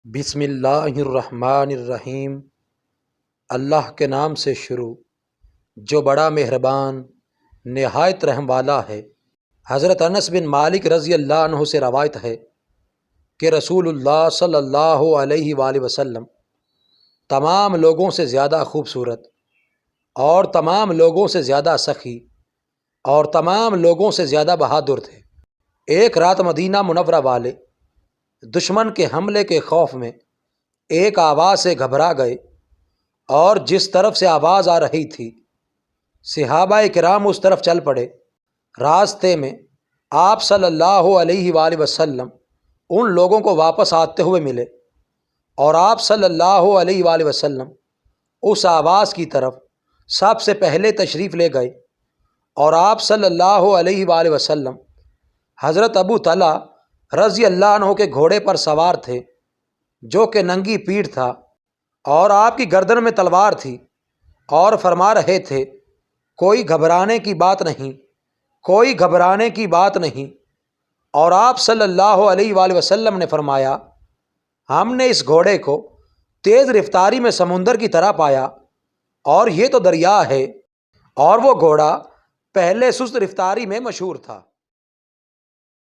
بسم اللہ الرحمن الرحیم۔ اللہ کے نام سے شروع جو بڑا مہربان نہایت رحم والا ہے۔ حضرت انس بن مالک رضی اللہ عنہ سے روایت ہے کہ رسول اللہ صلی اللہ علیہ وآلہ وسلم تمام لوگوں سے زیادہ خوبصورت اور تمام لوگوں سے زیادہ سخی اور تمام لوگوں سے زیادہ بہادر تھے۔ ایک رات مدینہ منورہ والے دشمن کے حملے کے خوف میں ایک آواز سے گھبرا گئے، اور جس طرف سے آواز آ رہی تھی صحابہ کرام اس طرف چل پڑے۔ راستے میں آپ صلی اللہ علیہ وآلہ وسلم ان لوگوں کو واپس آتے ہوئے ملے، اور آپ صلی اللہ علیہ وآلہ وسلم اس آواز کی طرف سب سے پہلے تشریف لے گئے، اور آپ صلی اللہ علیہ وآلہ وسلم حضرت ابو طلحہ رضی اللہ عنہ کے گھوڑے پر سوار تھے، جو کہ ننگی پیٹھ تھا، اور آپ کی گردن میں تلوار تھی، اور فرما رہے تھے کوئی گھبرانے کی بات نہیں، کوئی گھبرانے کی بات نہیں۔ اور آپ صلی اللہ علیہ وآلہ وسلم نے فرمایا، ہم نے اس گھوڑے کو تیز رفتاری میں سمندر کی طرح پایا، اور یہ تو دریا ہے، اور وہ گھوڑا پہلے سست رفتاری میں مشہور تھا۔